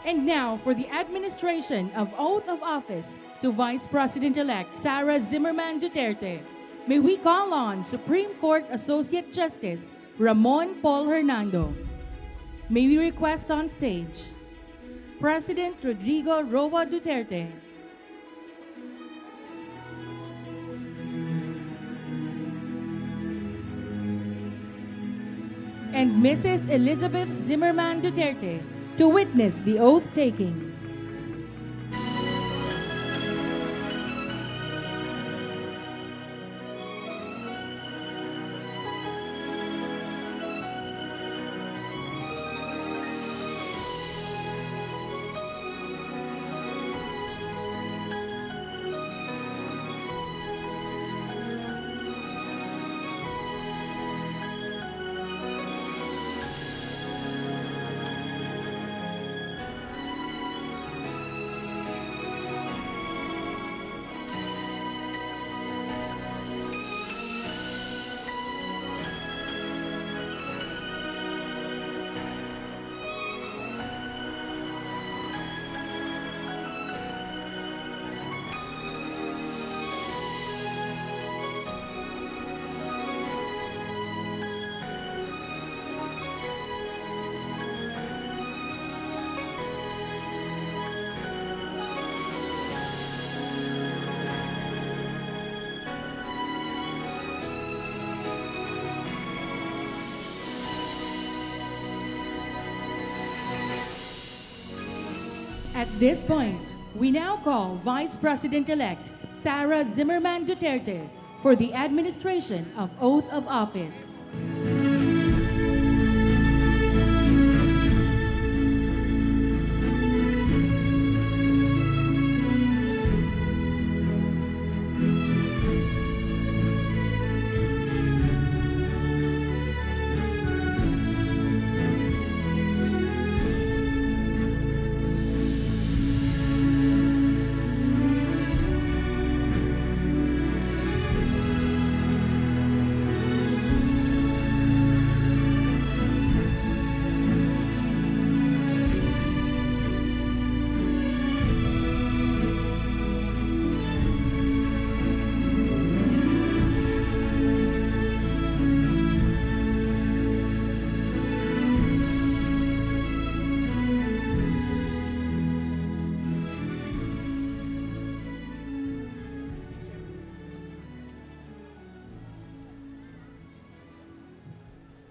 And now for the administration of oath of office to Vice President-elect Sara Zimmerman Duterte. May we call on Supreme Court Associate Justice Ramon Paul Hernando. May we request on stage President Rodrigo Roa Duterte, and Mrs. Elizabeth Zimmerman Duterte to witness the oath-taking. At this point, we now call Vice President-elect Sara Zimmerman Duterte for the administration of oath of office.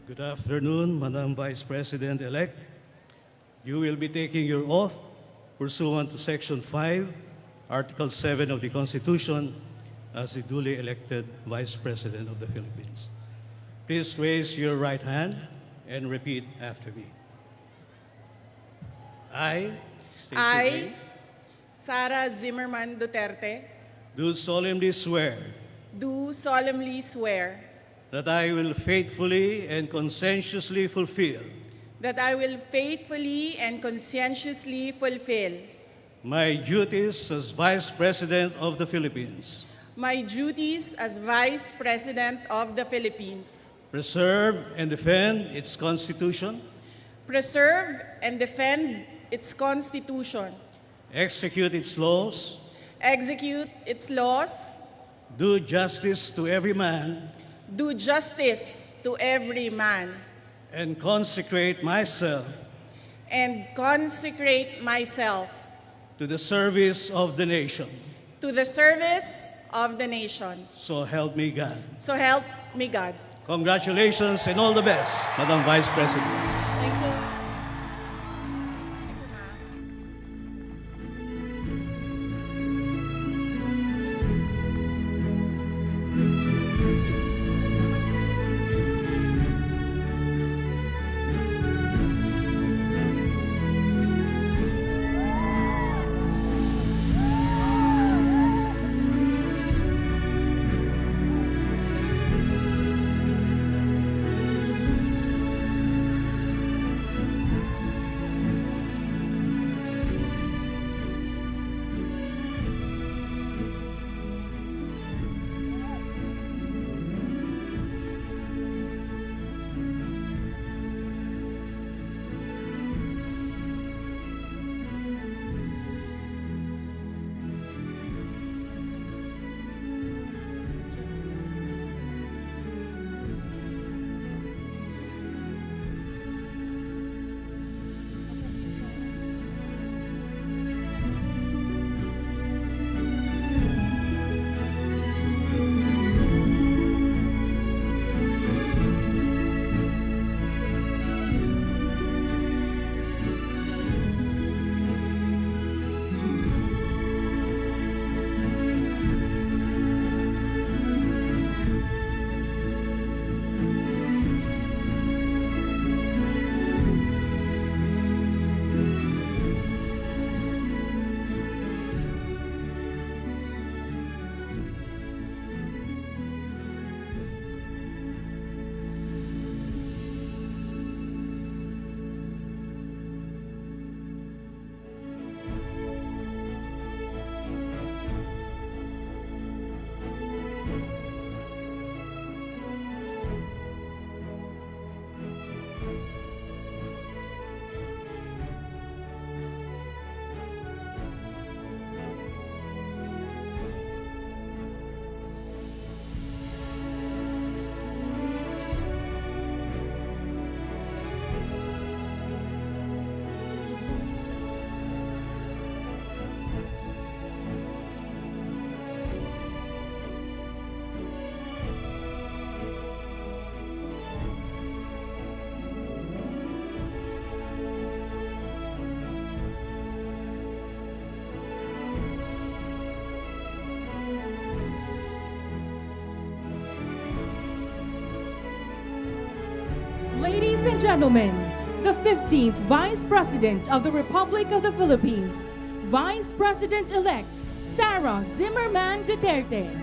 Good afternoon, Madam Vice President-elect. You will be taking your oath pursuant to Section 5, Article 7 of the Constitution as the duly elected Vice President of the Philippines. Please raise your right hand and repeat after me. I, state your name, Sara Zimmerman Duterte, do solemnly swear do solemnly swear that I will faithfully and conscientiously fulfill that I will faithfully and conscientiously fulfill my duties as Vice President of the Philippines, my duties as Vice President of the Philippines, preserve and defend its Constitution, preserve and defend its Constitution, execute its laws, execute its laws, do justice to every man, do justice to every man, and consecrate myself to to the service of the nation. the service of the nation. So help me God. So help me God. Congratulations and all the best, Madam Vice President. Thank you. gentlemen, the 15th Vice President of the Republic of the Philippines, Vice President-elect Sara Zimmerman Duterte.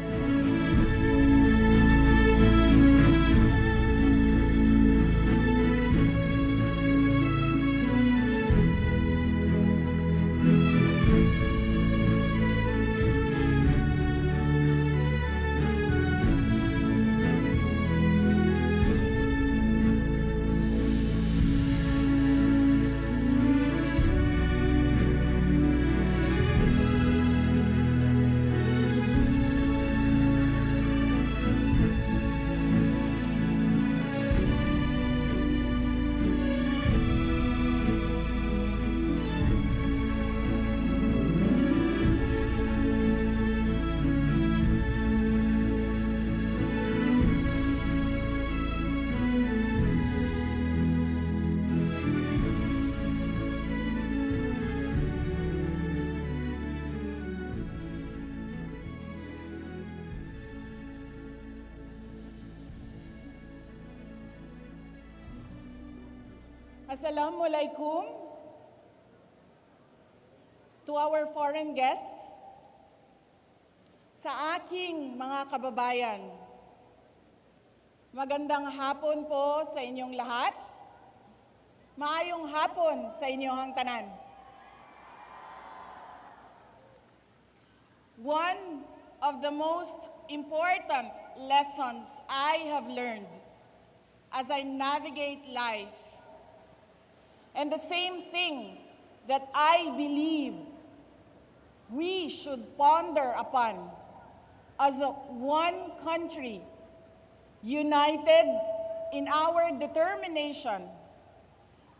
Assalamualaikum to our foreign guests, sa aking mga kababayan. Magandang hapon po sa inyong lahat. Maayong hapon sa inyong tanan. One of the most important lessons I have learned as I navigate life, and the same thing that I believe we should ponder upon as one country, united in our determination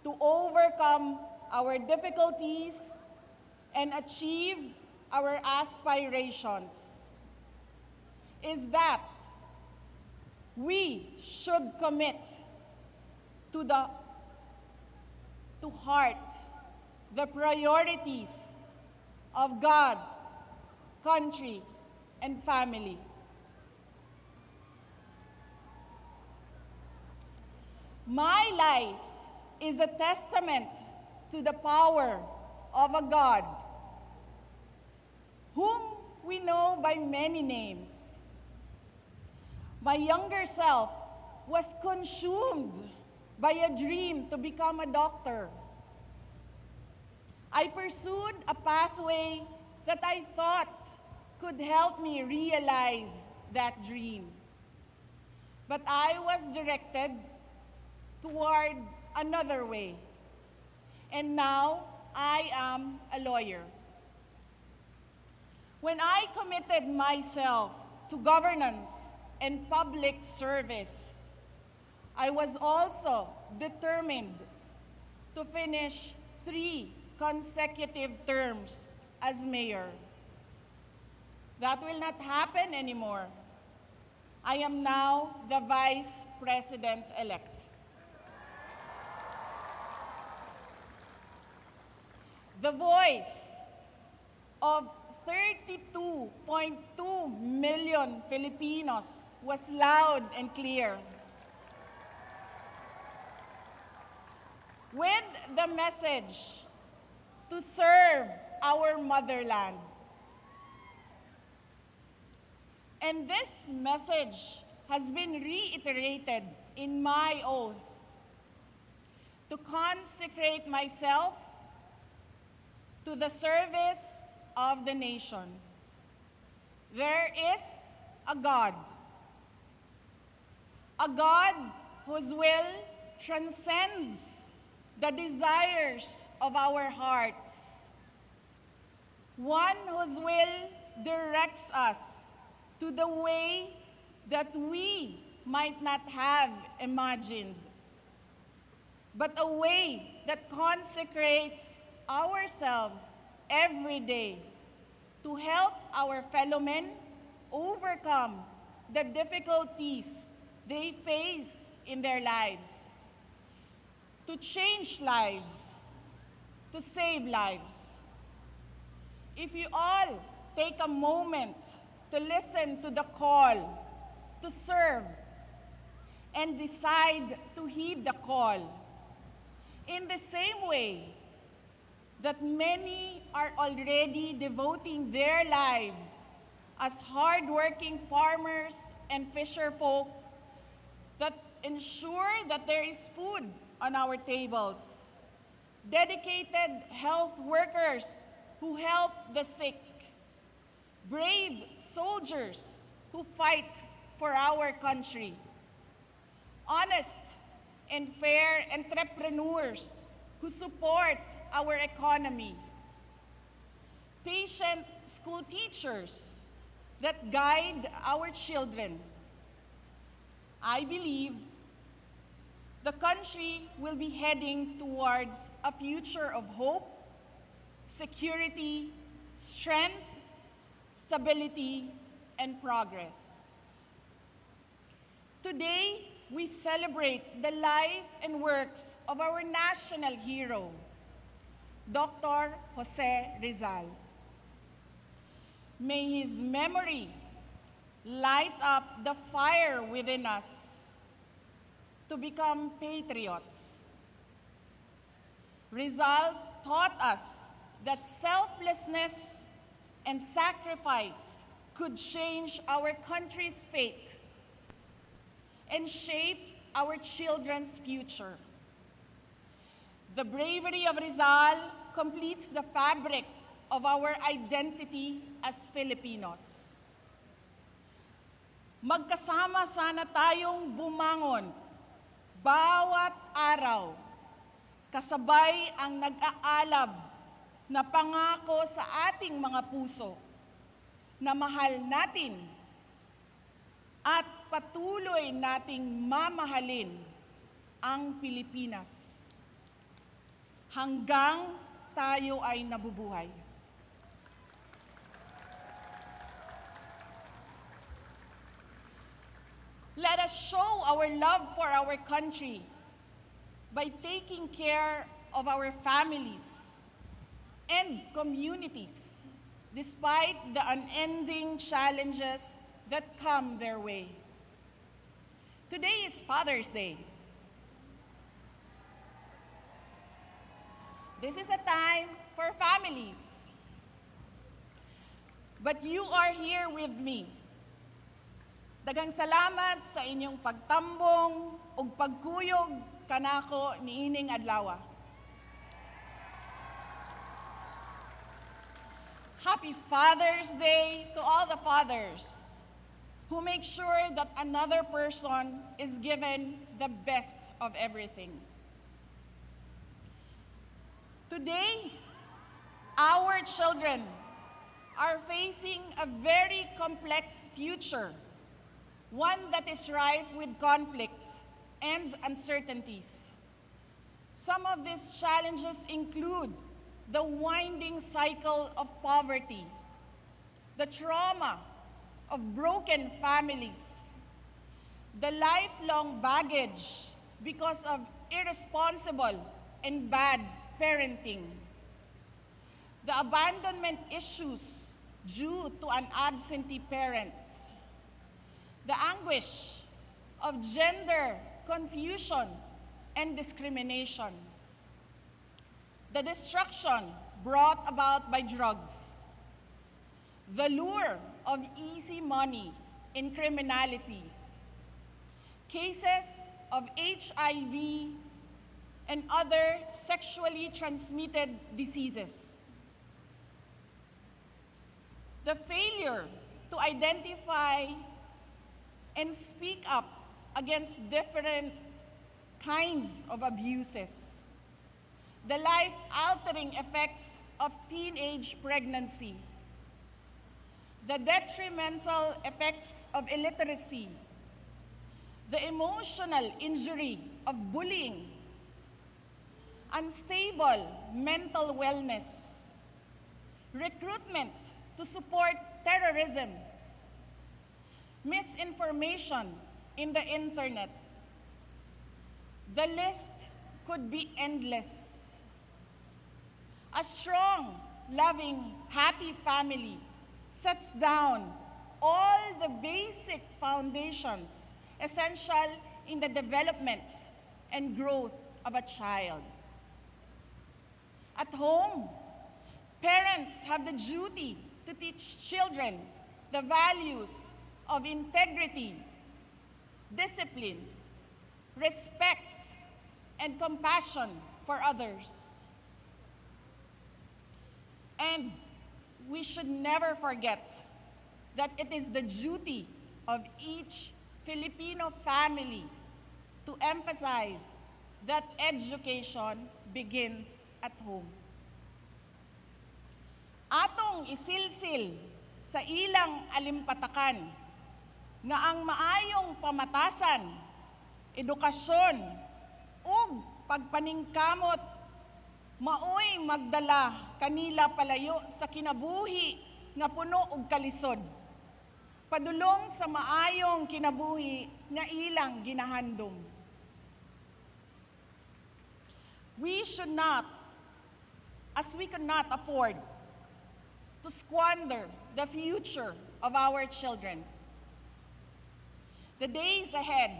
to overcome our difficulties and achieve our aspirations, is that we should commit to heart the priorities of God, country, and family. My life is a testament to the power of a God whom we know by many names. My younger self was consumed by a dream to become a doctor. I pursued a pathway that I thought could help me realize that dream. But I was directed toward another way. And now I am a lawyer. When I committed myself to governance and public service, I was also determined to finish 3 consecutive terms as mayor. That will not happen anymore. I am now the Vice President-elect. The voice of 32.2 million Filipinos was loud and clear. With the message to serve our motherland. And this message has been reiterated in my oath to consecrate myself to the service of the nation. There is a God whose will transcends the desires of our hearts, one whose will directs us to the way that we might not have imagined, but a way that consecrates ourselves every day to help our fellow men overcome the difficulties they face in their lives, to change lives, to save lives. If you all take a moment to listen to the call to serve and decide to heed the call, In the same way that many are already devoting their lives as hardworking farmers and fisherfolk that ensure that there is food on our tables, dedicated health workers who help the sick, brave soldiers who fight for our country, honest and fair entrepreneurs who support our economy, patient school teachers that guide our children. I believe the country will be heading towards a future of hope, security, strength, stability, and progress. Today, we celebrate the life and works of our national hero, Dr. Jose Rizal. May his memory light up the fire within us to become patriots. Rizal taught us that selflessness and sacrifice could change our country's fate and shape our children's future. The bravery of Rizal completes the fabric of our identity as Filipinos. Magkasama sana tayong bumangon bawat araw, kasabay ang nag-aalab na pangako sa ating mga puso na mahal natin at patuloy nating mamahalin ang Pilipinas hanggang tayo ay nabubuhay. Let us show our love for our country by taking care of our families and communities despite the unending challenges that come their way. Today is Father's Day. This is a time for families. But you are here with me. Daghang salamat sa inyong pagtambong ug pagkuyog kanako niining adlaw. Happy Father's Day to all the fathers who make sure that another person is given the best of everything. Today, our children are facing a very complex future, one that is rife with conflicts and uncertainties. Some of these challenges include the winding cycle of poverty, the trauma of broken families, the lifelong baggage because of irresponsible and bad parenting, the abandonment issues due to an absentee parent, the anguish of gender confusion and discrimination, the destruction brought about by drugs, the lure of easy money in criminality, cases of HIV and other sexually transmitted diseases, the failure to identify and speak up against different kinds of abuses, the life-altering effects of teenage pregnancy, the detrimental effects of illiteracy, the emotional injury of bullying, unstable mental wellness, recruitment to support terrorism, misinformation in the internet. The list could be endless. A strong, loving, happy family sets down all the basic foundations essential in the development and growth of a child. At home, parents have the duty to teach children the values of integrity, discipline, respect, and compassion for others. And we should never forget that it is the duty of each Filipino family to emphasize that education begins at home. Atong isilsil sa ilang alimpatakan nga ang maayong pamatasan, edukasyon, ug pagpaningkamot maoy magdala kanila palayo sa kinabuhi nga puno og kalisod, padulong sa maayong kinabuhi nga ilang ginahandom. We should not, as we could not afford to squander the future of our children. The days ahead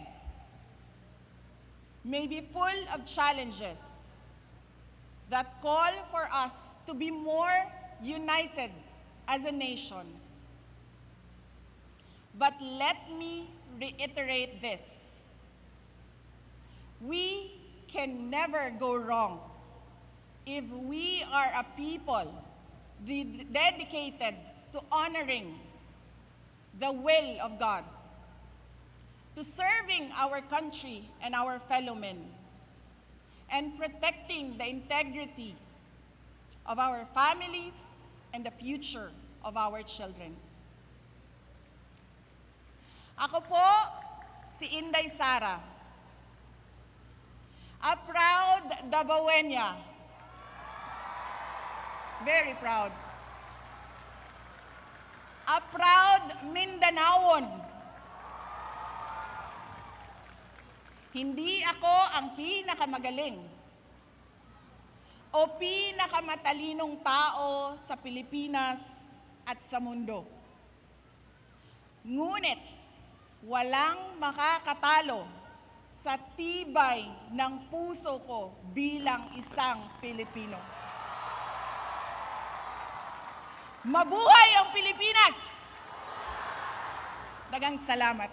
may be full of challenges that call for us to be more united as a nation. But let me reiterate this. We can never go wrong if we are a people dedicated to honoring the will of God, to serving our country and our fellow men, and protecting the integrity of our families and the future of our children. Ako po si Inday Sara, a proud Davaoeña, very proud, a proud Mindanaon. Hindi ako ang pinakamagaling o pinakamatalinong tao sa Pilipinas at sa mundo. Ngunit walang makakatalo sa tibay ng puso ko bilang isang Pilipino. Mabuhay ang Pilipinas! Dagang salamat.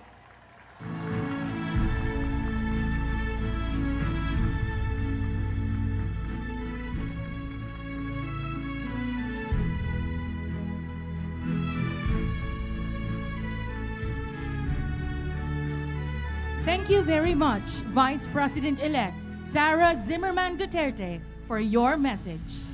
Thank you very much, Vice President-elect Sara Zimmerman Duterte, for your message.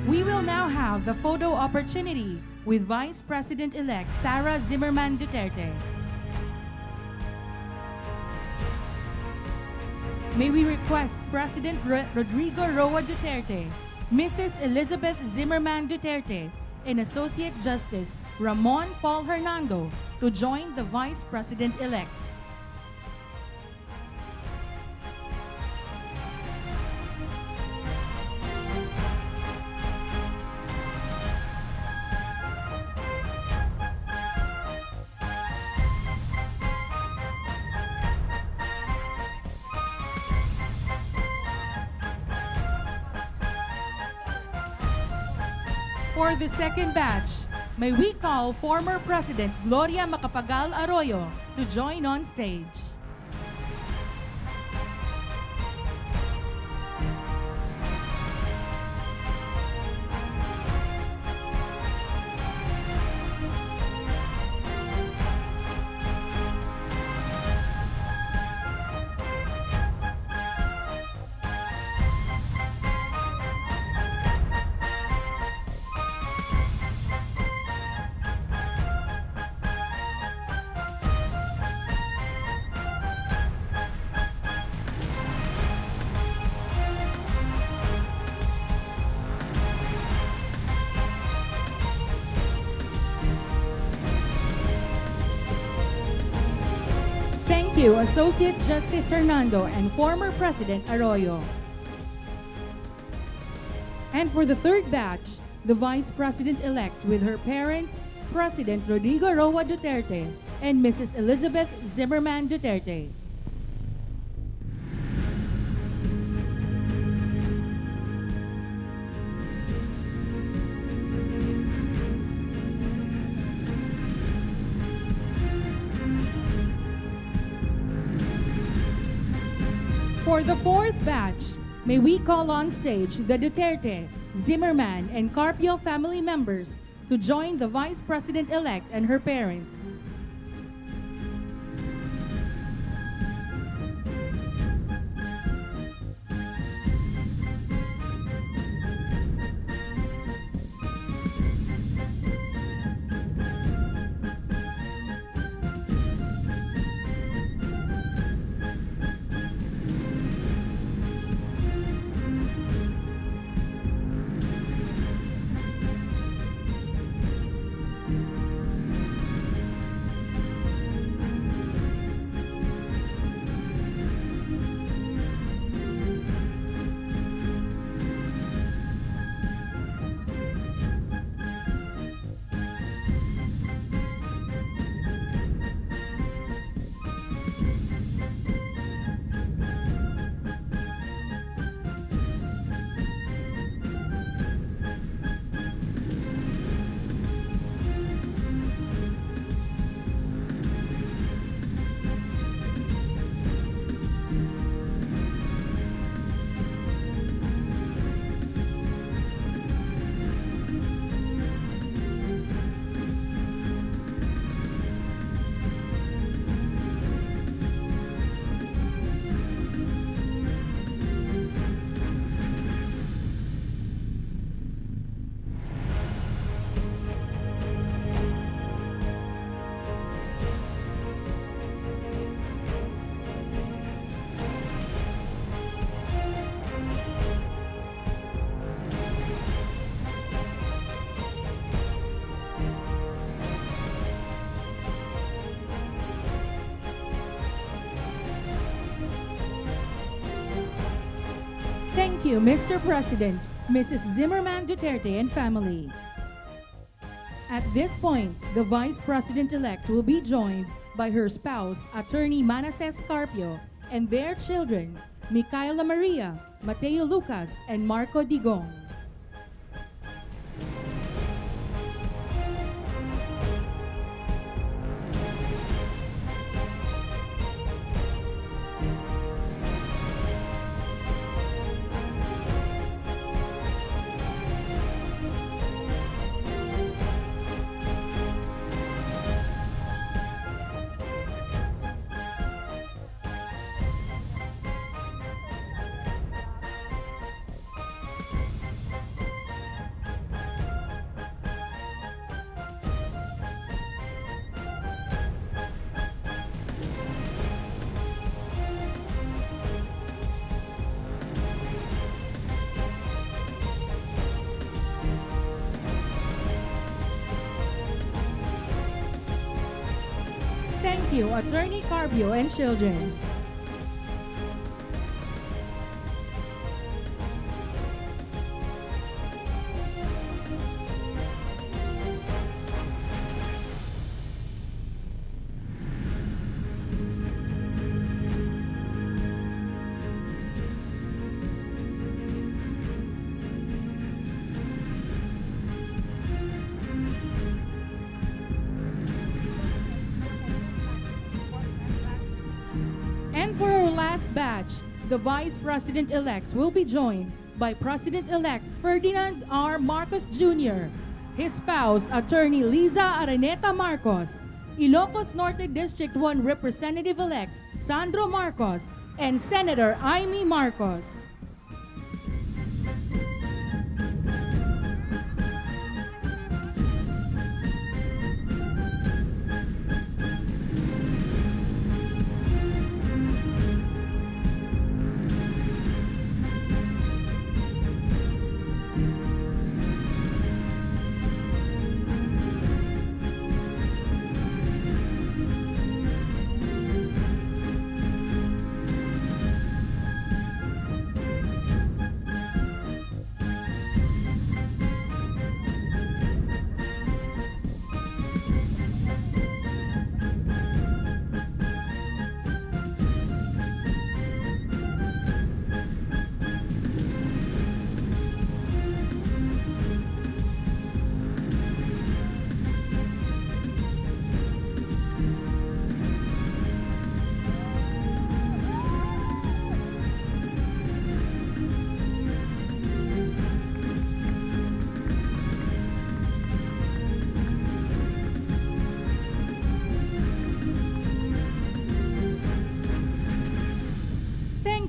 We will now have the photo opportunity with Vice President-elect Sara Zimmerman Duterte. May we request President Rodrigo Roa Duterte, Mrs. Elizabeth Zimmerman Duterte, and Associate Justice Ramon Paul Hernando to join the Vice President-elect. For the second batch, may we call former President Gloria Macapagal Arroyo to join on stage. Thank you, Associate Justice Hernando and former President Arroyo. And for the third batch, the Vice President-elect with her parents, President Rodrigo Roa Duterte and Mrs. Elizabeth Zimmerman Duterte. For the fourth batch, may we call on stage the Duterte, Zimmerman, and Carpio family members to join the Vice President-elect and her parents. Thank you, Mr. President, Mrs. Zimmerman Duterte and family. At this point, the Vice President-elect will be joined by her spouse, Attorney Manases Carpio, and their children, Micaela Maria, Mateo Lucas, and Marco Digong. Thank you, Attorney Carpio and children. And for our last batch, the Vice President-elect will be joined by President-elect Ferdinand R. Marcos Jr., his spouse, Attorney Liza Araneta Marcos, Ilocos Norte District 1 Representative-elect Sandro Marcos, and Senator Amy Marcos.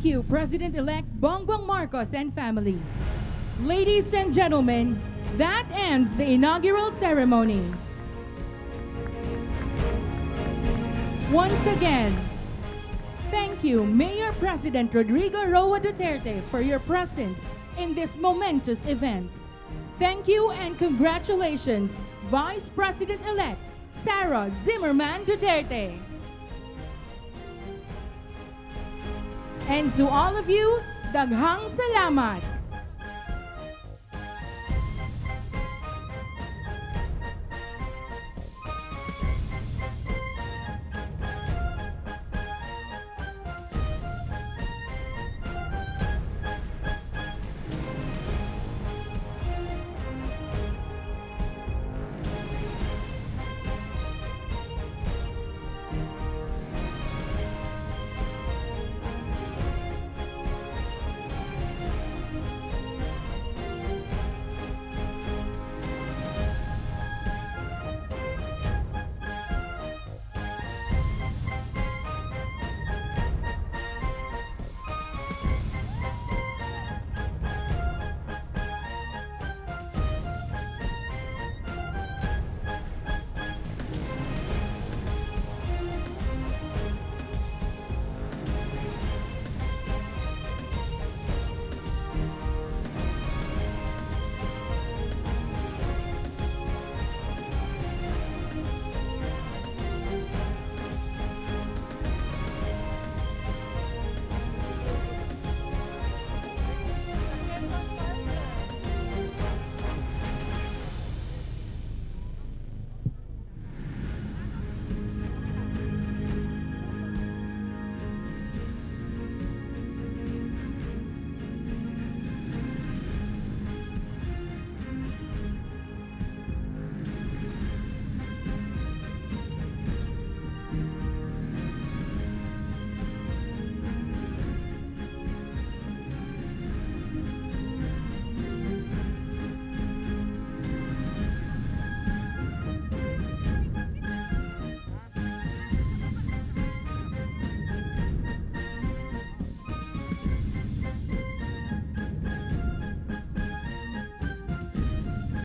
Thank you, President-elect Bongbong Marcos and family. Ladies and gentlemen, that ends the inaugural ceremony. Once again, thank you, Mayor President Rodrigo Roa Duterte, for your presence in this momentous event. Thank you and congratulations, Vice President-elect Sara Zimmerman Duterte. And to all of you, daghang salamat.